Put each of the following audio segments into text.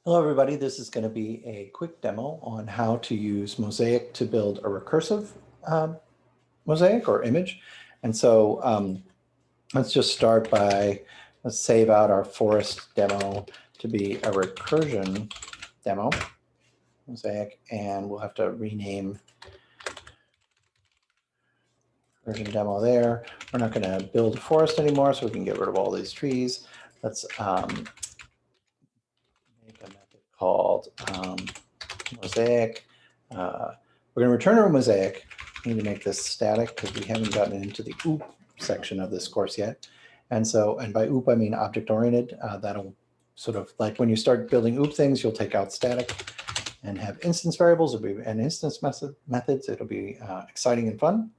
Hello, everybody. This is going to be a quick demo on how to use Mosaic to build a recursive mosaic or image. And so let's just start by, let's save out our forest demo to be a recursion demo, mosaic, and we'll have to rename recursion demo there. We're not going to build a forest anymore, so we can get rid of all these trees. Let's make a method called mosaic. We're going to return a mosaic. We need to make this static because we haven't gotten into the OOP section of this course yet. And so, and by OOP, I mean object-oriented. That'll sort of like when you start building OOP things, you'll take out static and have instance variables and instance methods. It'll be exciting and fun.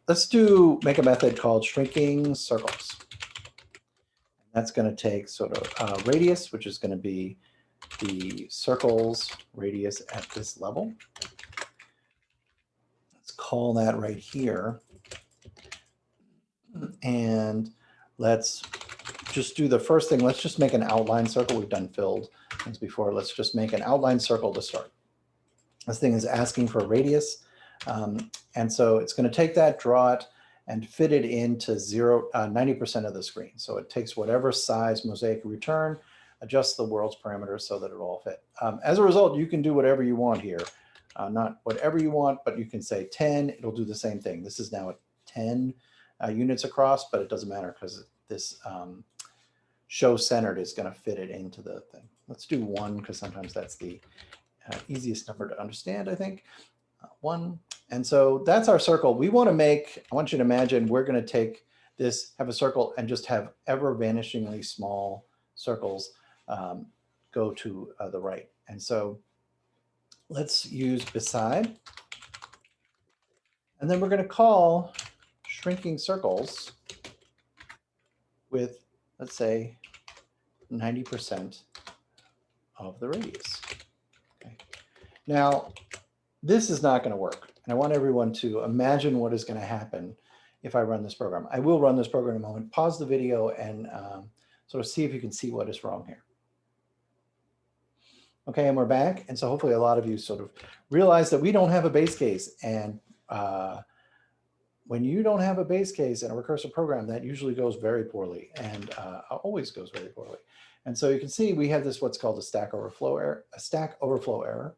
Let's make a method called shrinking circles. That's going to take sort of radius, which is going to be the circle's radius at this level. Let's call that right here. And let's just do the first thing. Let's just make an outline circle. We've done filled things before. Let's just make an outline circle to start. This thing is asking for a radius. And so it's going to take that, draw it, and fit it into 90% of the screen. So it takes whatever size mosaic you return, adjusts the world's parameters so that it'll all fit. As a result, you can do whatever you want here. Not whatever you want, but you can say 10, it'll do the same thing. This is now at 10 units across, but it doesn't matter because this show centered is going to fit it into the thing. Let's do 1 because sometimes that's the easiest number to understand, I think. 1. And so that's our circle. We want to make, I want you to imagine we're going to take this, have a circle, and just have ever vanishingly small circles go to the right. And so let's use beside. And then we're going to call shrinking circles with, let's say, 90% of the radius. Okay. Now, this is not going to work. And I want everyone to imagine what is going to happen if I run this program. I will run this program in a moment. Pause the video and sort of see if you can see what is wrong here. Okay, and we're back. And so hopefully a lot of you sort of realize that we don't have a base case. And when you don't have a base case in a recursive program, that usually goes very poorly and always goes very poorly. And so you can see we have this what's called a stack overflow error.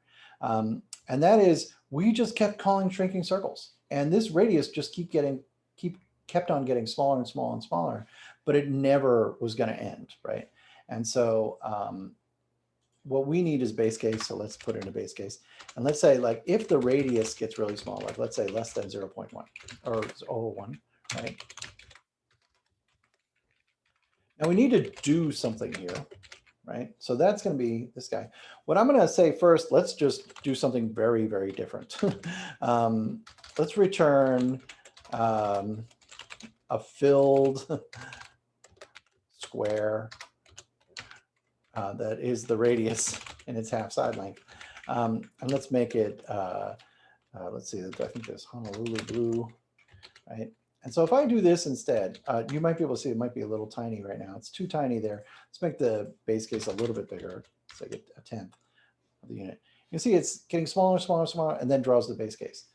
And that is, we just kept calling shrinking circles. And this radius just kept on getting smaller and smaller and smaller, but it never was going to end, right? And so what we need is base case. So let's put in a base case. And let's say, like, if the radius gets really small, like let's say less than 0.1 or 0.1, right? Now we need to do something here, right? So that's going to be this guy. What I'm going to say first, let's just do something very, very different. Let's return a filled square that is the radius in its half side length. And let's make it, let's see, I think there's Honolulu blue, right? And so if I do this instead, you might be able to see it might be a little tiny right now. It's too tiny there. Let's make the base case a little bit bigger. So I get 1/10 of the unit. You can see it's getting smaller, smaller, smaller, and then draws the base case.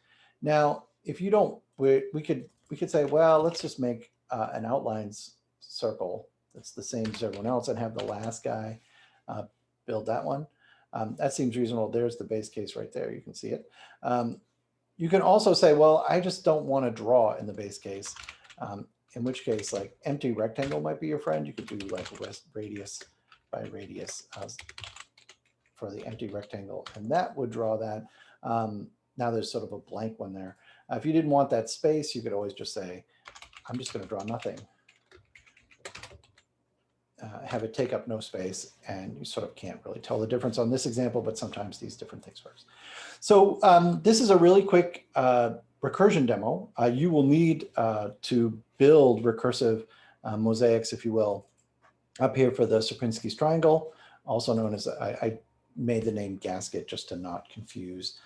Now, if you don't, we could say, well, let's just make an outlines circle that's the same as everyone else and have the last guy build that one. That seems reasonable. There's the base case right there. You can see it. You can also say, well, I just don't want to draw in the base case, in which case, like, empty rectangle might be your friend. You could do like radius by radius for the empty rectangle, and that would draw that. Now there's sort of a blank one there. If you didn't want that space, you could always just say, I'm just going to draw nothing. Have it take up no space, and you sort of can't really tell the difference on this example, but sometimes these different things work. So this is a really quick recursion demo. You will need to build recursive mosaics, if you will, up here for the Sierpinski's triangle, also known as, I made the name gasket just to not confuse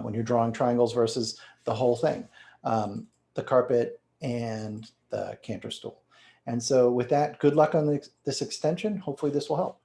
when you're drawing triangles versus the whole thing, the carpet and the canter stool. And so with that, good luck on this extension. Hopefully this will help.